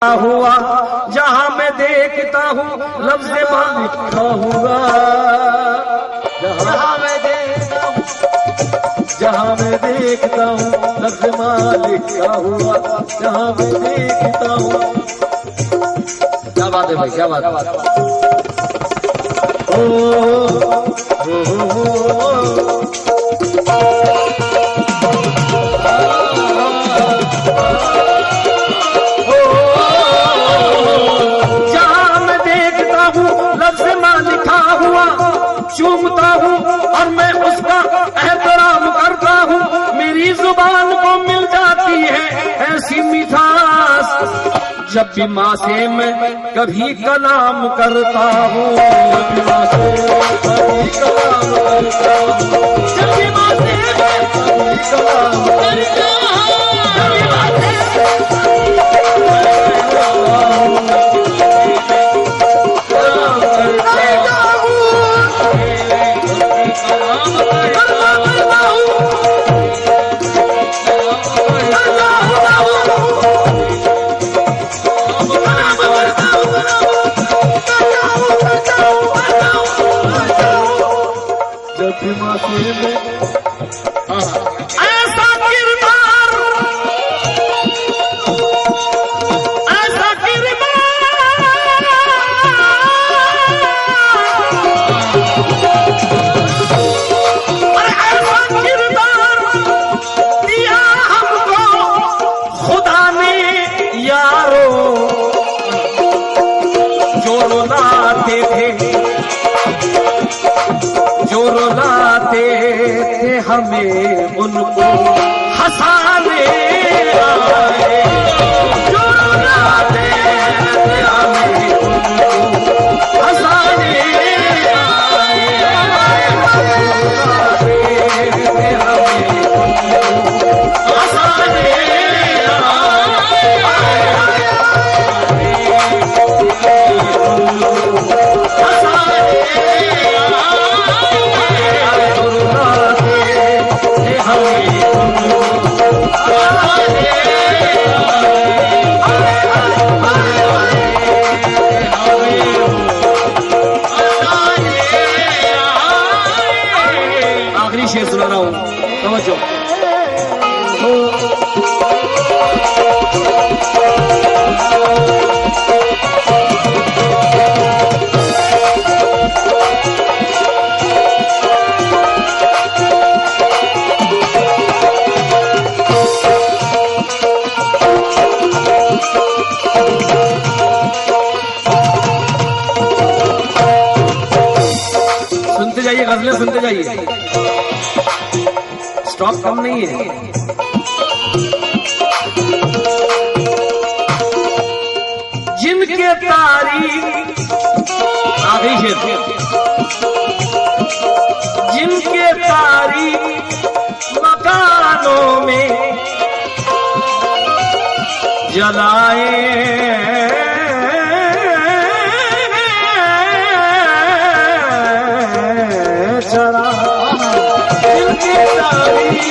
हुआ जहां मैं देखता हूँ लफ्ज़ मां लिखा हुआ, जहां मैं देखता हूँ लफ्ज़ मां लिखा हुआ, जहां मैं देखता हूँ। क्या बात है भाई, क्या बात है। ओ चूमता हूँ और मैं उसका एहतराम करता हूँ। मेरी जुबान को मिल जाती है ऐसी मिठास जब भी माँ से मैं कभी कलाम करता हूँ, जब भी माँ से कभी कलाम करता हूँ, जब भी माँ से कभी कलाम करता हूँ, जब भी माँ से हमें उनको हंसाने आए, जो रुलाते हमें उनको हंसाने आए, हमें उनको हंसाने शेर सुना रहा हूं, समझो। सुनते जाइए, गजलें सुनते जाइए, स्टॉक कम नहीं है। जिनके तारीख आखिरी शेर, जिनके तारीख मकानों में जलाए चरा, जिनके तारीख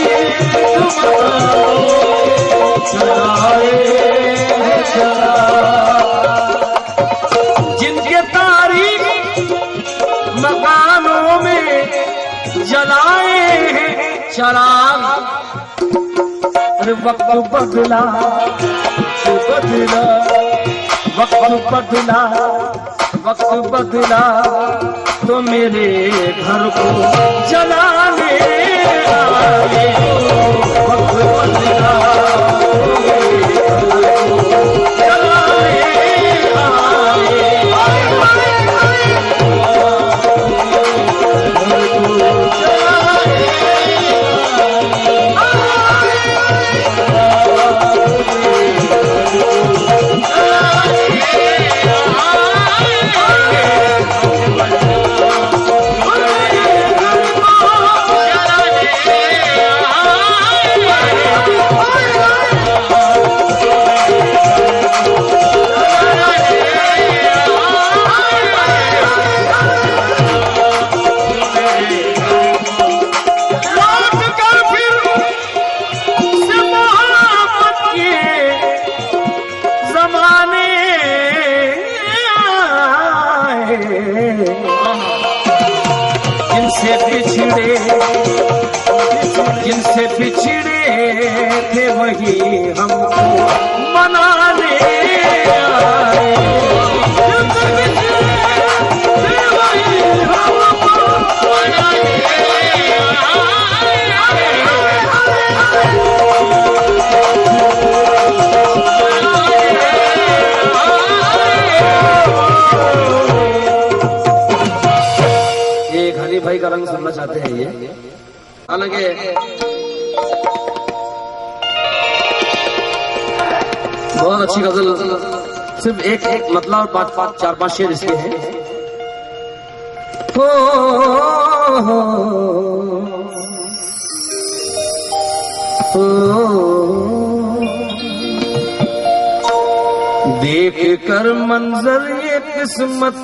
जिनके तारीख मकानों में जलाए हैं चराग। अरे वक्त बदला बदला, वक्त बदला, वक्त बदला तो मेरे घर को जलाने आए, वक्त बदला बिछड़े थे वही हमको मनाने आए। जिस बिछड़े थे वही हमको मनाने भाई का रंग सुनना चाहते हैं ये। हालांकि बहुत अच्छी गजल, सिर्फ एक मतलब और 4-5 शेर इसके हैं। देख कर मंजर ये किस्मत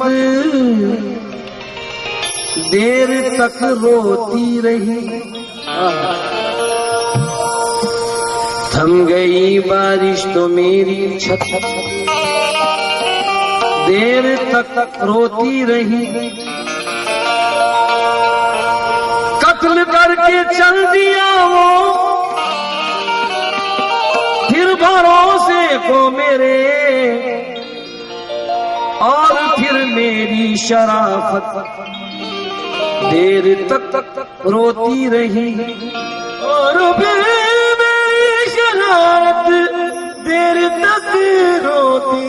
देर तक रोती रही, थम गई बारिश तो मेरी छत देर तक रोती रही। कत्ल करके चल दिया वो फिर भरोसे को मेरे, और फिर मेरी शराफत देर तक रोती रही, और फिर मेरी शरारत देर तक रोती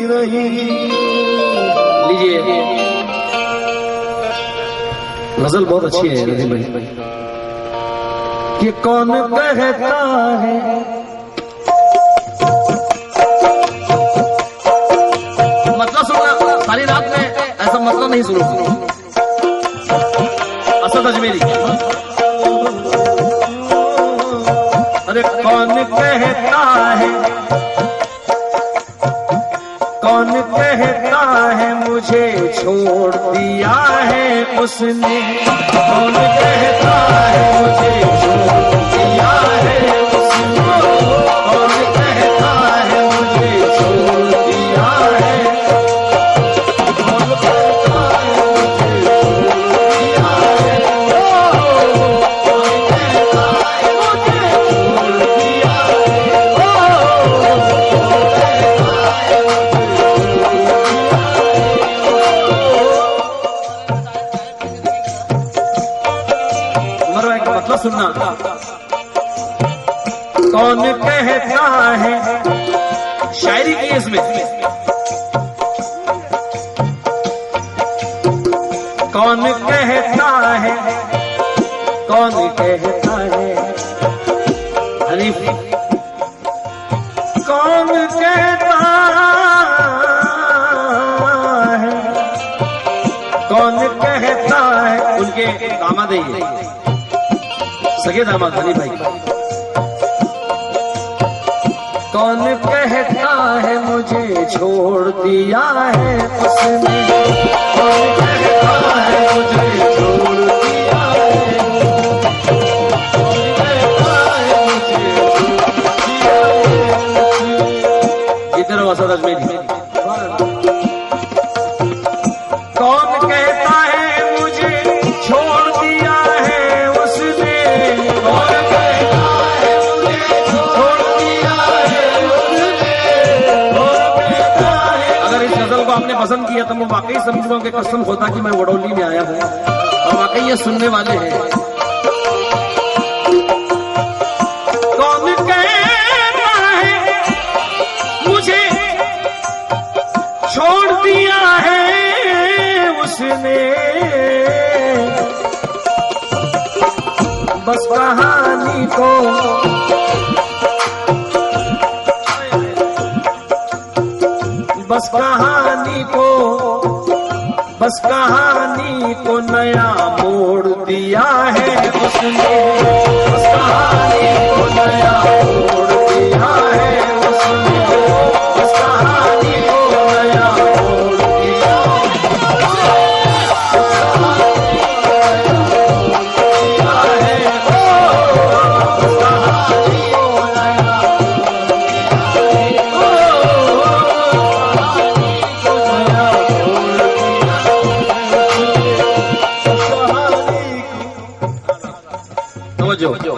रही। लीजिए, गजल बहुत अच्छी है रहीम भाई। कि कौन कहता है मतलब सुनना, सारी रात में ऐसा मतलब नहीं सुनो। अजमेरी, अरे कौन कहता है मुझे छोड़ दिया है उसने, कौन कहता है मुझे छोड़ दिया है उसने, कौन कहता है मुझे छोड़ दिया है, कौन कहता है मुझे छोड़ दिया है, सुनना। कौन कहता है, शायरी की इसमें, कौन कहता है, कौन कहता है हरीफ, कौन कहता है, कौन कहता है, उनके दामाद ही सगे दामाद हनी भाई। कौन कहता है मुझे छोड़ दिया है उसने, कौन कहता है मुझे छोड़ दिया है, कौन कहता है मुझे छोड़ दिया है। इधर वसत अजमेरी, कौन कहता है मुझे छोड़ दिया है उसने, कौन कहता है मुझे छोड़ दिया है उसने, कौन कहता है। अगर इस गजल को आपने पसंद किया तो मैं वाकई समझूंगा कि कसम होता कि मैं वडोली में आया हूँ और वाकई ये सुनने वाले हैं। कौन कहता है मुझे छोड़ दिया है उसने, बस कहानी को बस कहानी को नया मोड़ दिया है उसने, बस कहानी को नया मोड़ दिया है उसने, बस कहानी को नया मोड़ दिया है, जो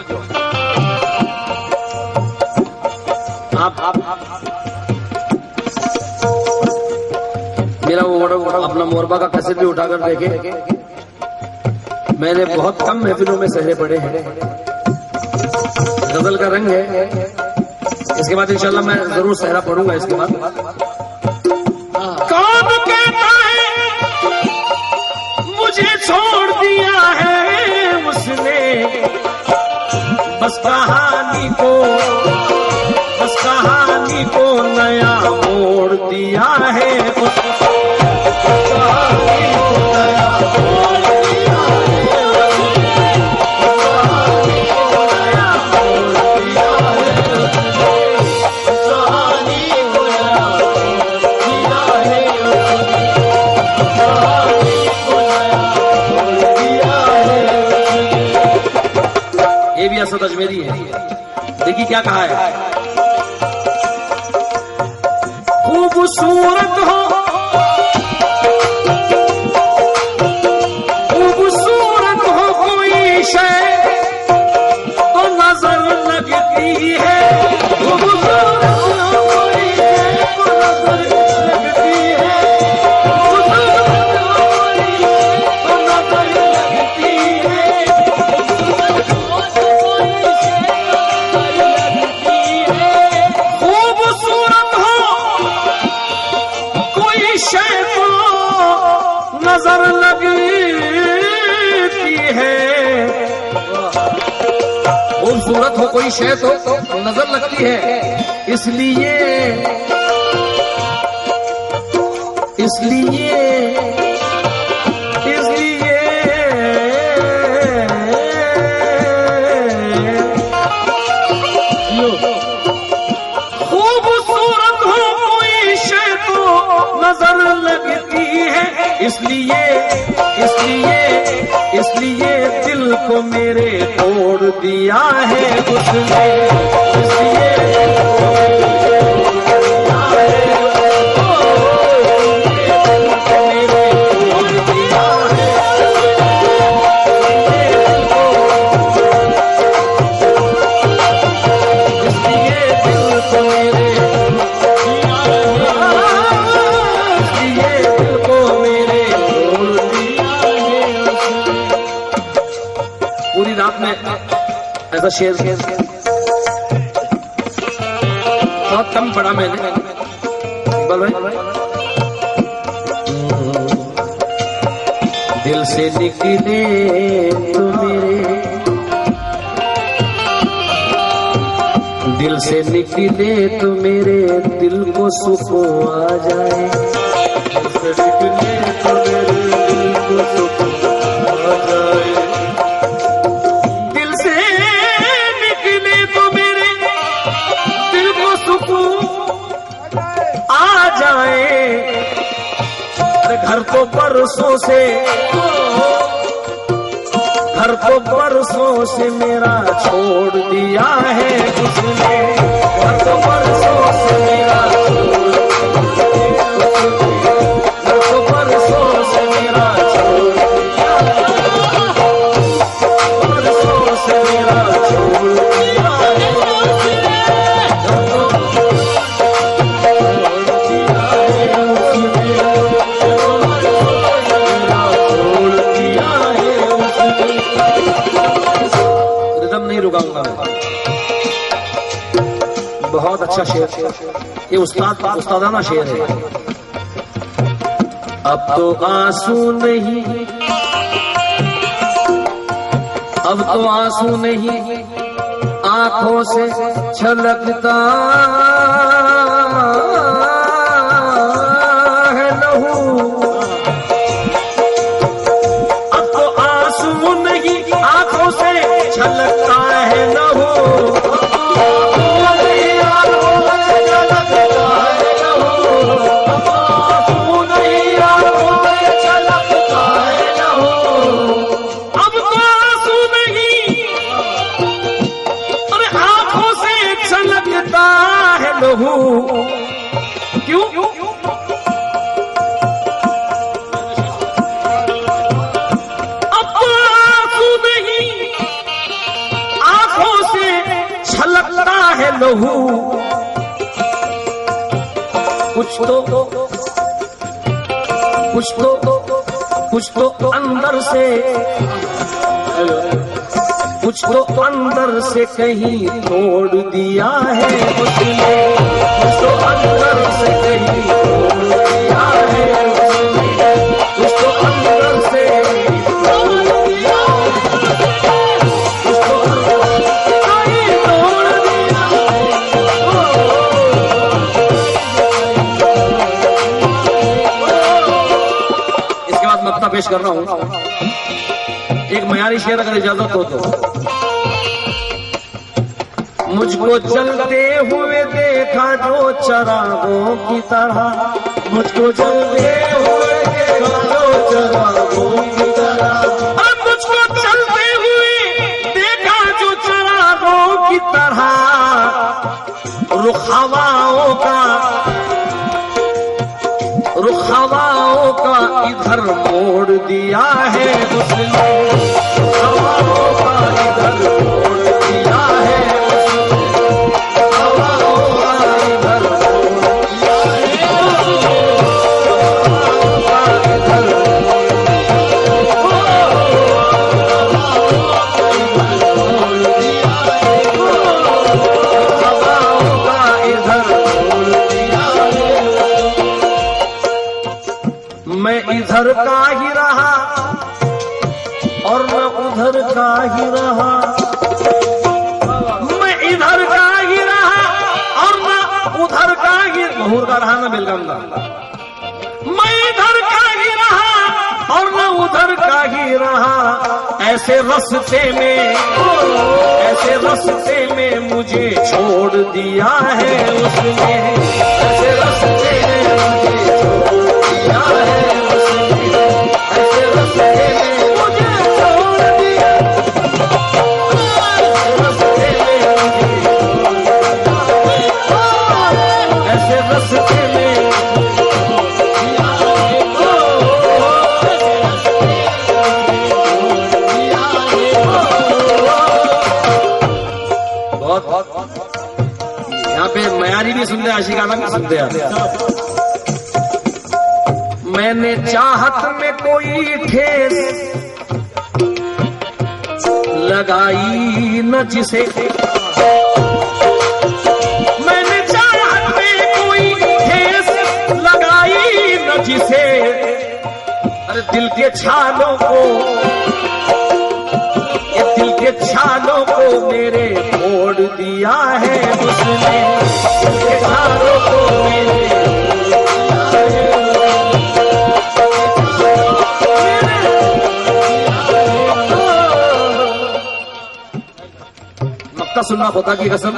अपना मोरबा का कैसेट भी उठाकर देखे। मैंने बहुत कम महफिलों में सहरे पड़े हैं। गजल का रंग है। इसके बाद इंशाल्लाह मैं जरूर सहरा पढ़ूंगा। इसके बाद कौन कहता है मुझे छोड़ दिया है उसने, बस कहानी को नया मोड़ दिया है उसने। ये भी असद अजमेरी है। देखिए क्या कहा है। खूबसूरत हो कोई शय तो नजर लगती है। खूबसूरत हो कोई शय तो नजर लगती है। खूबसूरत हो कोई शय तो नजर लगती है। नजर लगती है। खूबसूरत हो कोई शय तो नजर लगती है। इसलिए खूबसूरत हो कोई शय तो नजर लगती है। इसलिए दिल को मेरे तोड़ दिया है उसने। इसलिए पूरी रात में ऐसा शेर बहुत कम पढ़ा मैंने। इकबाल भाई दिल से निकले तो मेरे, दिल से निकले तो मेरे दिल को सुकून आ जाए। दिल से निकले तो मेरे दिल को सुकून आ जाए। घर को बरसों से मेरा छोड़ दिया है उसने। घर को बरसों से मेरा बहुत अच्छा शेर, ये उस्तादाना शेर है। अब तो आंसू नहीं आंखों से छलकता है लहू। अब तो आंसू नहीं आंखों से छलकता है लहू। क्यों? अब तो आंसू नहीं आंखों से छलकता है लहू। कुछ तो कुछ तो अंदर से, कुछ तो अंदर से कहीं तोड़ दिया है उसने, कुछ तो अंदर से कहीं तोड़ दिया है उसने, कुछ तो अंदर से तोड़ दिया है, कुछ तो अंदर से कहीं तोड़ दिया है। इसके बाद मक्ता पेश कर रहा हूं, एक मयारी शेर अगर इजाजत हो तो। मुझको चलते हुए देखा जो चरागों की तरह, मुझको चलते हुए देखा जो चरागों की तरह, मुझको चलते हुए देखा जो चरागों की तरह, रुख हवाओं का इधर मोड़ दिया है उसने, हवाओं का इधर मोड़ दिया है उसने, हवाओं का इधर मोड़ दिया है, हवाओं का इधर मोड़ दिया है, हवाओं का इधर मोड़ दिया है। मैं इधर का ही रहा और मैं उधर का ही रहा, मैं इधर का ही रहा और मैं उधर का ही, महूर का रहा ना बेलगमदा, मैं इधर का ही रहा और मैं उधर का ही रहा, ऐसे रस्ते में मुझे छोड़ दिया है उसने, ऐसे रस्ते में मुझे छोड़ दिया है उसने, ऐसे रस्ते में मुझे छोड़ दिया, ऐसे रस्ते में बहुत यहाँ पे मयारी भी सुनते, आशिकाना भी सुनते हैं। मैंने चाहत में कोई ठेस लगाई न जिसे, मैंने चाहत में कोई ठेस लगाई न जिसे, अरे दिल के छालों को मेरे तोड़ दिया है उसने, दिल के छालों को मेरे सुनना होता की कसम,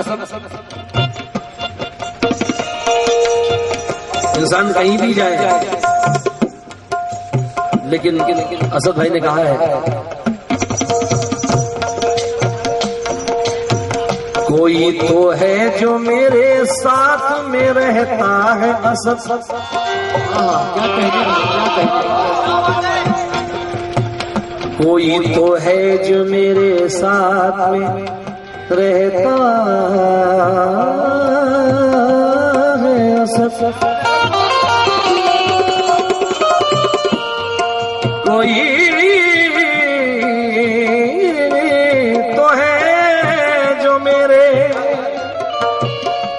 इंसान कहीं भी जाए, लेकिन असद भाई ने कहा है कोई तो है जो मेरे साथ में रहता है असद, क्या कहने, कोई तो है जो मेरे साथ में रहता है असद, कोई तो है जो मेरे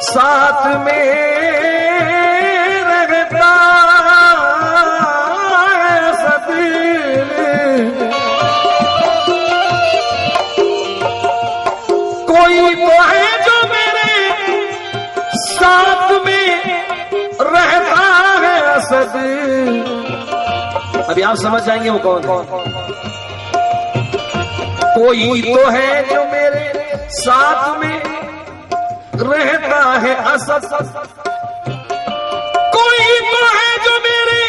साथ में रहता है असद, कोई तो है जो मेरे साथ में रहता है असद। अभी आप समझ जाएंगे वो कौन है। कोई तो है जो मेरे साथ में रहता है असद, कोई तो है जो मेरे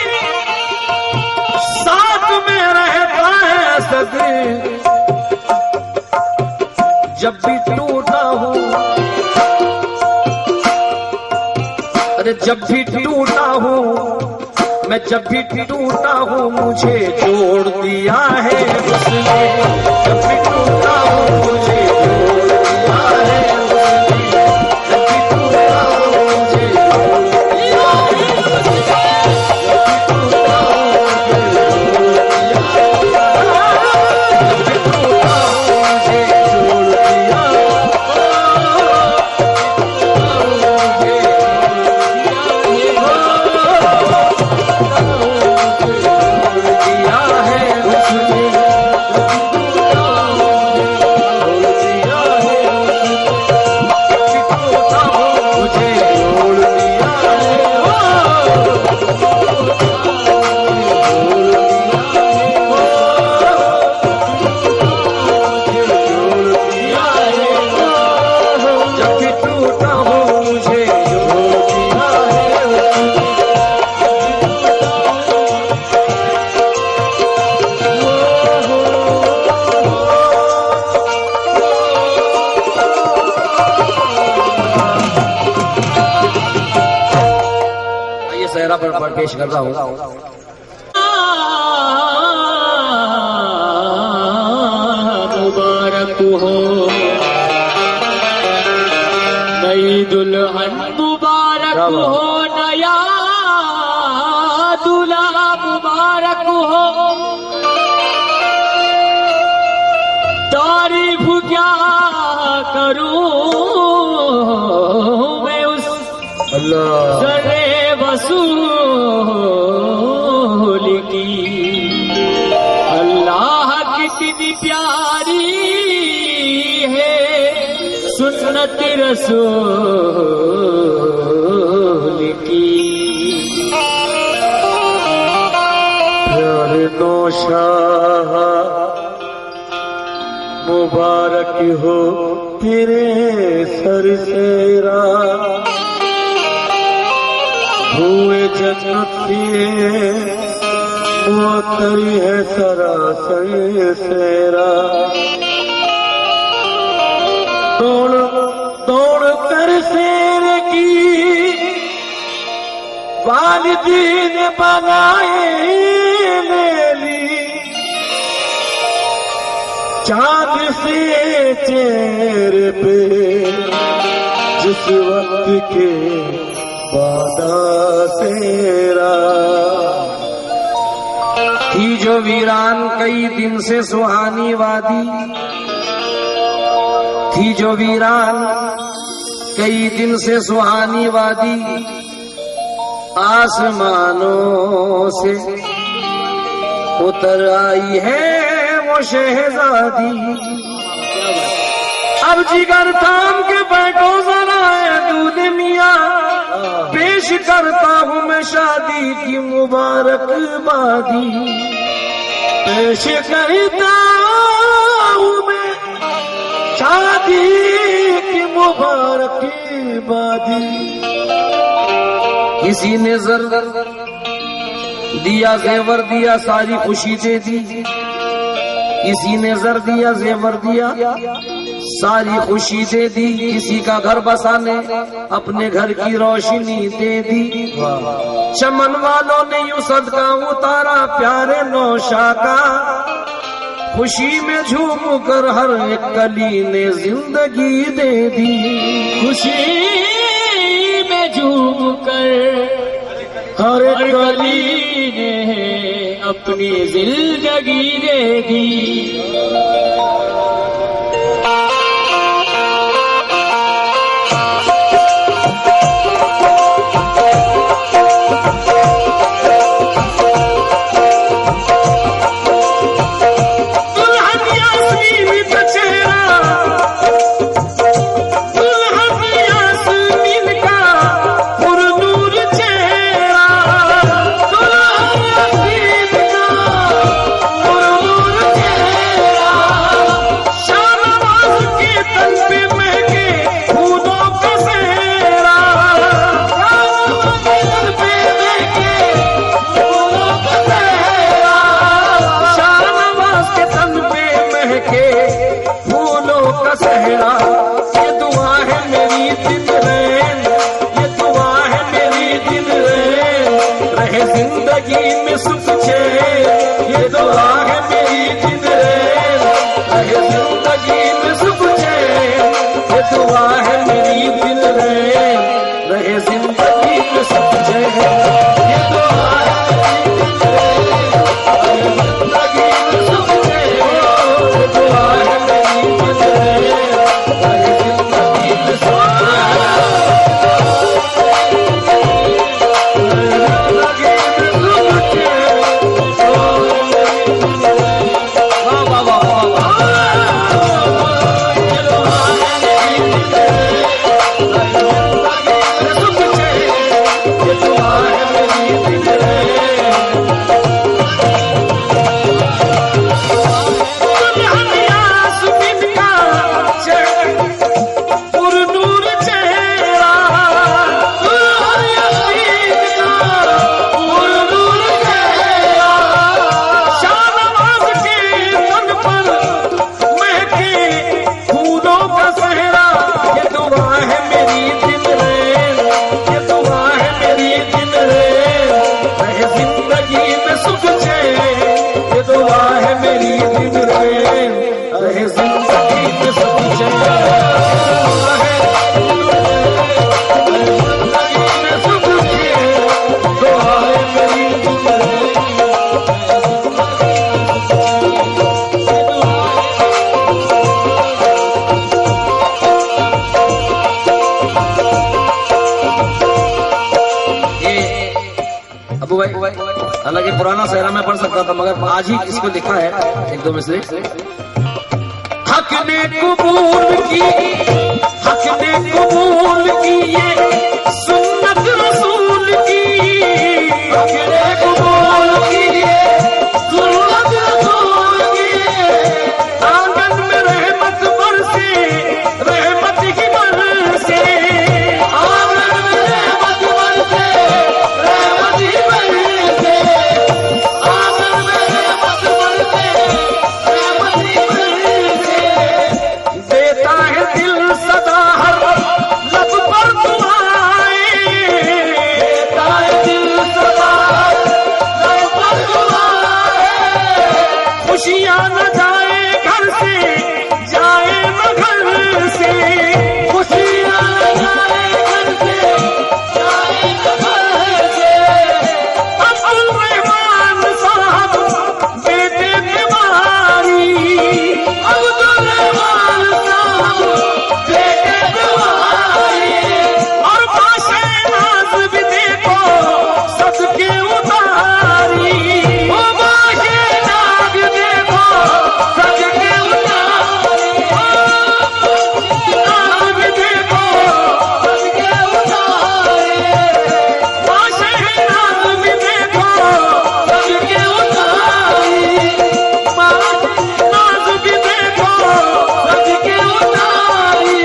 साथ में रहता है असद। जब भी टूटा हूँ, अरे जब भी टूटा हूँ मैं, जब भी टूटा हूँ मुझे जोड़ दिया है उसने, जब भी टूटा हूँ मुझे जोड़ दिया है उसने, जब भी टूटा हूँ मुझे जोड़ दिया है, जब भी टूटा हूँ ये सहरा पर पेश कर रहा हूँ। मुबारक हो नई दुल्हन, मुबारक हो नया दूल्हा, मुबारक हो। तारीफ क्या करूं मैं उस ज़रे वसूल की। अल्लाह कितनी प्यारी है सुन्नत रसूल की। प्यारे नौशाह मुबारक हो तेरे सर सेरा, हुए जन्नत से मुअत्तरी है सरासर सेरा। दौड़ दौड़ कर शेर की वालिदीन बनाए मेली, चाँद से चेहरे पे जिस वक्त के बादा सेरा। थी जो वीरान कई दिन से सुहानी वादी, थी जो वीरान कई दिन से सुहानी वादी, आसमानों से उतर आई है वो शहजादी। अब जिगर थाम के बैठो जरा दूध मियाँ, पेश करता हूँ मैं शादी की मुबारकबादी। पेश करता हूँ मैं शादी की मुबारकबादी। किसी ने जर दिया जेवर दिया सारी खुशी दे दी, किसी ने जर दिया जेवर दिया सारी खुशी दे दी। किसी का घर बसाने अपने घर की रोशनी दे दी। चमन वालों ने यूं सदका उतारा प्यारे नौशा का, खुशी में झूम कर हर एक कली ने जिंदगी दे दी। खुशी में झूम कर हर कली ने अपनी जिंदगी दे दी। जिंदगी में सुख छे ये दुआ है मेरी जिंद रहे, जिंदगी में सुख छे ये दुआ है मेरी दिल रहे, जिंदगी में सुख छे ये दुआ है मेरी दिल रहे, जिंदगी में सुख छे ये दुआ है मेरी दिल रहे, जिंदगी में सुख छे। अबू भाई, हालांकि पुराना सहरा में पढ़ सकता था मगर आज ही इसको लिखा है एक दो में से। हक ने कबूल की, हक ने कबूल की ये सुन्नत रसूल की, हक ने कबूल की ये सुन्नत रसूल की। आंगन में रहमत बरसे, रहमत ही बरसे, आंगन में रहमत बरसे, रहमत ही बरसे, आंगन में रहमत बरसे, रहमत ही बरसे। देता है दिल सदा हर लब पर दुआएं, देता है दिल सदा हर लब पर दुआएं। खुशियां न जाए घर से, जाए न घर से, खुशियां न जाए घर से, जाए न घर से। अब्दुल रहमान साहब बेटे बीमारी, अब्दुल रहमान साहब बेटे बीमारी। और पाशे नाज भी देखो सबके उतारी, ओ पाशे नाज देखो सबके उतारी, नाज भी देखो सबके उतारी, पाशे नाज भी देखो सबके उतारी, नाज भी देखो सबके उतारी,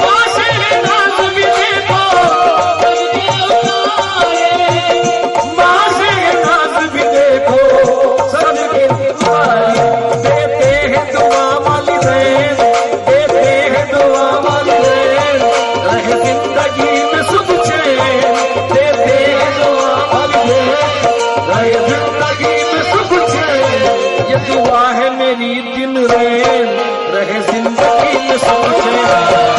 पाशे नाज भी देखो सबके उतारी, पाशे नाज भी देखो सबके उतारी। देते हैं दुआ वालिदैन, देते हैं दुआ वालिदैन, रहे जिंदगी में सुख चैन, देते हैं दुआ वालिदैन, रहे जिंदगी में सुख चैन। ये दुआ है मेरी दिन रैन, रहे जिंदगी में सुख चैन।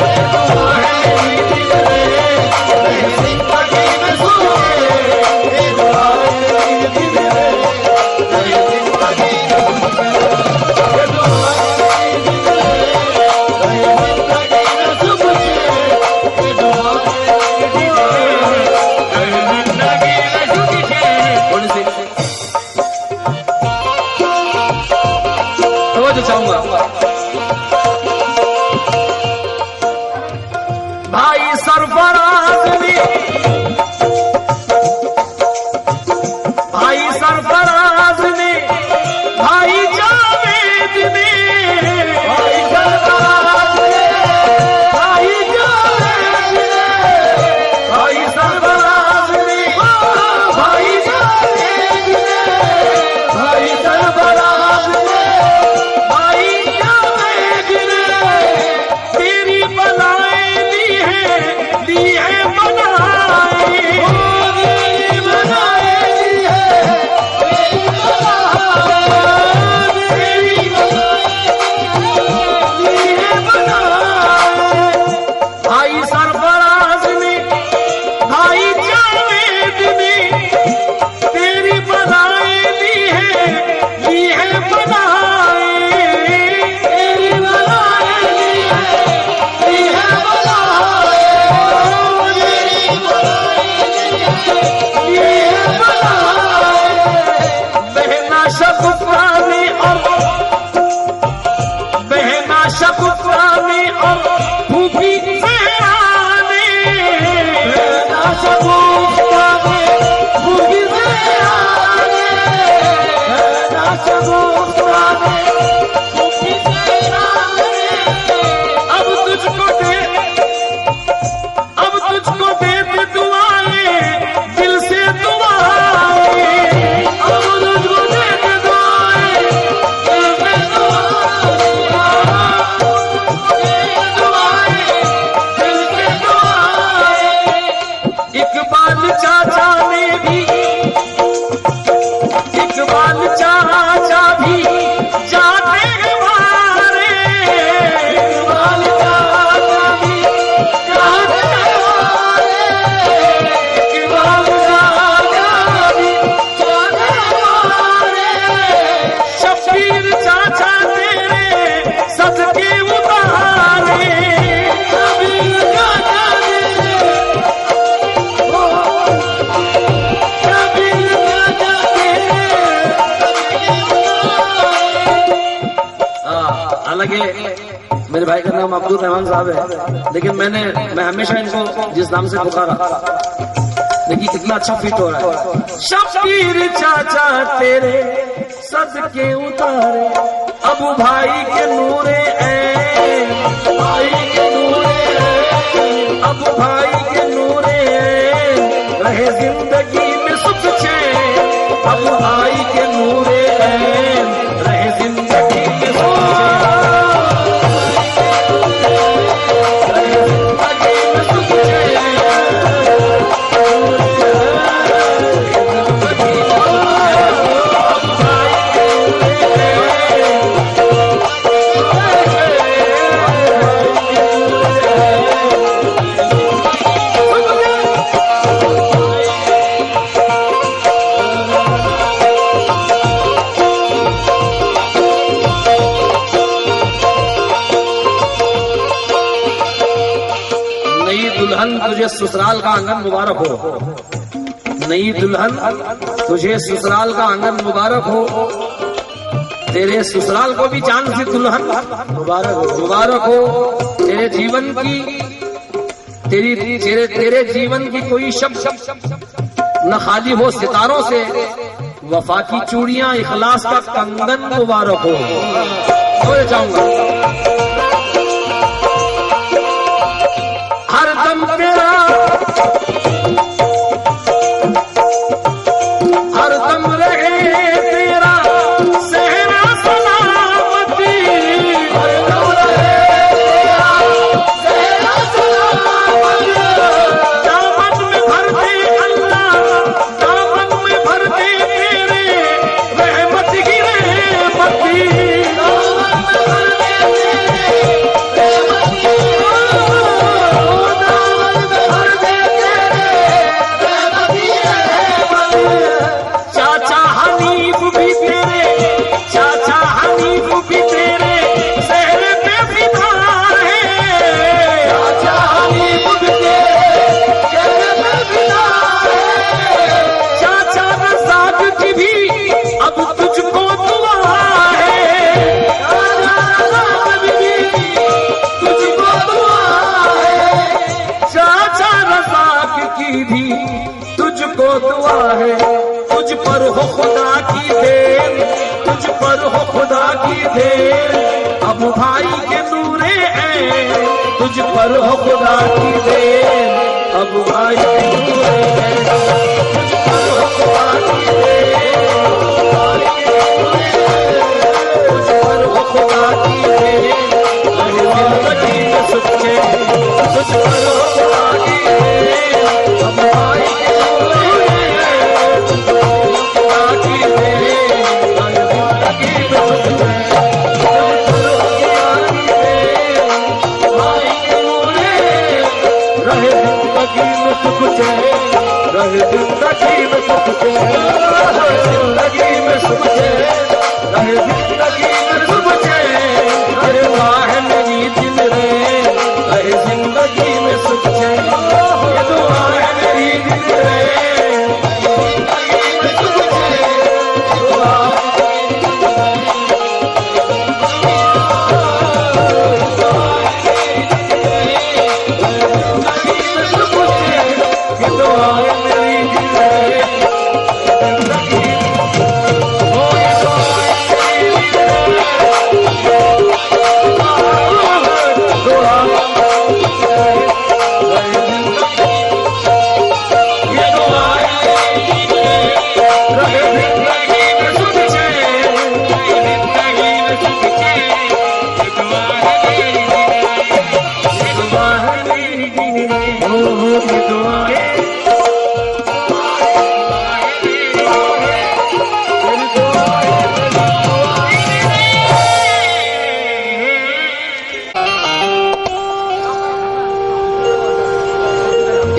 ये दुआ है मेरी दिन रैन, रहे जिंदगी में सुख चैन। ये दुआ है मेरी दिन रैन, रहे जिंदगी में सुख चैन। ये दुआ है मेरी दिन रैन, रहे जिंदगी में सुख चैन। ये दुआ है मेरी दिन रैन, रहे जिंदगी में सुख चैन। थोड़ी सी तवज्जो चाहूंगा। भाई सरफराज ने मेरे भाई का नाम अब्दुल रहमान साहब है, लेकिन मैं हमेशा इनको जिस नाम से पुकारा, देखिए कितना अच्छा फिट हो रहा है। शब्बीर चाचा तेरे सदके उतारे, अब भाई के नूरे भाई के नूरे अब भाई के नूरे रहे जिंदगी में सुख चैन, अब भाई के नूरे रहे जिंदगी में सुख तुझे ससुराल का आंगन मुबारक हो, नई दुल्हन तुझे ससुराल का आंगन मुबारक हो, तेरे ससुराल को भी जान सी दुल्हन मुबारक हो। तेरे जीवन की तेरे जीवन की कोई शब्द न खाली हो सितारों से, वफा की चूड़ियां इखलास का कंगन मुबारक हो। तो चाहूंगा हरदम तेरा हरदम रहे तेरा सहरा सलामती, हरदम रहे तेरा सहरा सलामती। दामन में भर दे अल्लाह, दामन में भर दे तेरे रहमत की रहमती, दामन में भर दे तेरे रहमत की तुझको दुआ है, तुझ पर हो खुदा की देन, तुझ पर हो खुदा की देन, अब भाई के नूरे हैं, तुझ पर हो खुदा की देन, अब भाई के नूरे हैं, तुझ पर हो खुदा की देन, तुझ पर हो खुदा की देन, जिंदगी में सुख चैन, तुझ पर हो खुदा की देन, अब भाई रहे जिंदगी में सुख चैन, जिंदगी में सुख चैन, रहे जिंदगी में सुख चैन, अरे वाह मेरी दिल रे, रहे जिंदगी में सुख चैन, ये दुआ है मेरी दिल रे, जिंदगी में सुख चैन, दुआ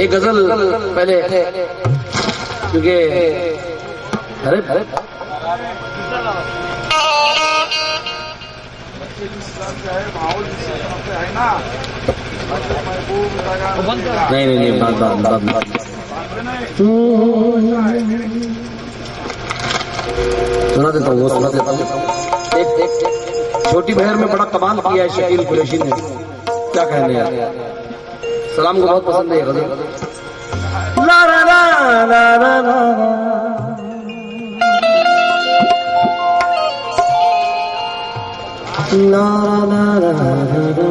एक गजल पहले, क्योंकि अरे नहीं बात सुना देता हूँ, वो सुना देता हूँ। छोटी बहर में बड़ा कमाल किया है शकील कुरैशी ने, क्या कहने यार। सलाम को बहुत पसंद है गजल। ला ला ला ला ला ला ला ला ला ला।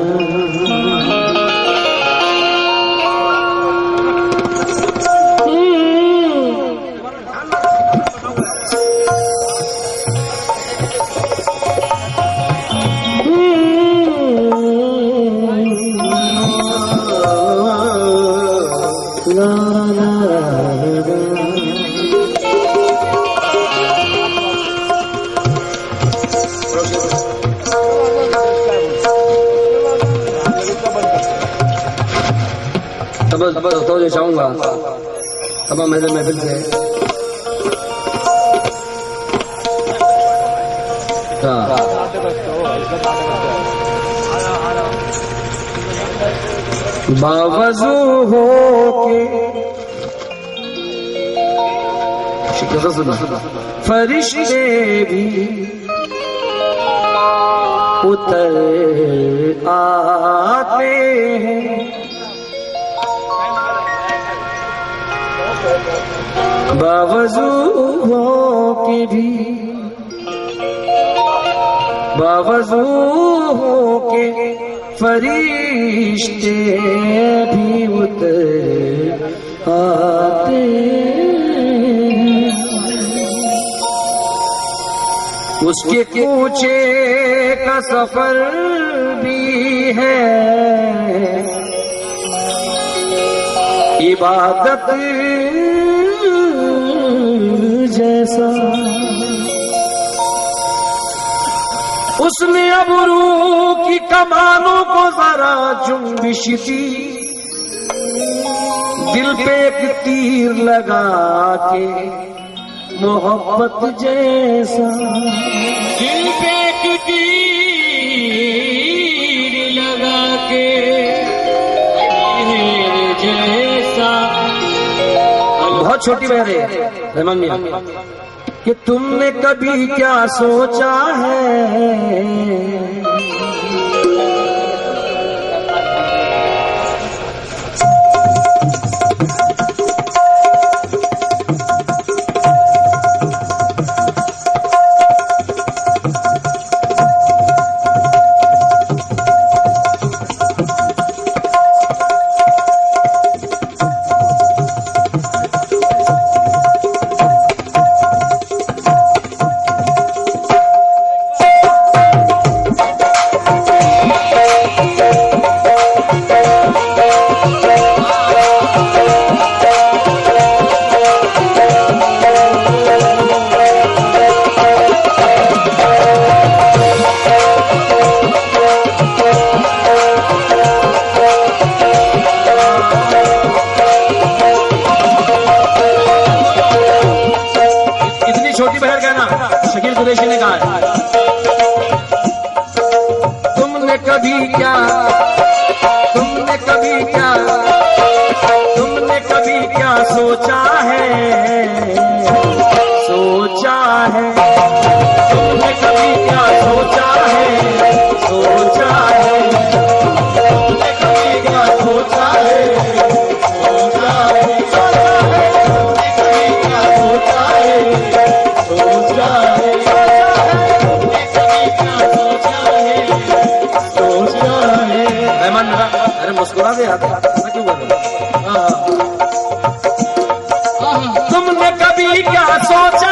बस तो जो चाहूंगा तब मेरे महफिल से बावजू हो के फरिश्ते भी उतर आते हैं, बावजू हो के भी, बावजू हो के फरिश्ते भी उतर आते हैं। उसके कूचे का सफर भी है इबादत जैसा, उसने अबरू की कमानों को जरा जुम्बिश दी, दिल पे एक तीर लगा के मोहब्बत जैसा, दिल पे एक तीर लगा के जैसा। बहुत छोटी बहन है रहमान मियां कि तुमने कभी क्या सोचा है, कुरैशी ने कहा तुमने कभी क्या, तुमने कभी क्या, तुमने कभी क्या सोचा है, सोचा है, तुमने कभी क्या सोचा है, सोचा है, तुमने कभी क्या सोचा है, सोचा है, तुमने कभी क्या सोचा है, सोचा है। अरे मुस्कुरा दे यार, क्यों बोल रहे? तुमने कभी क्या सोचा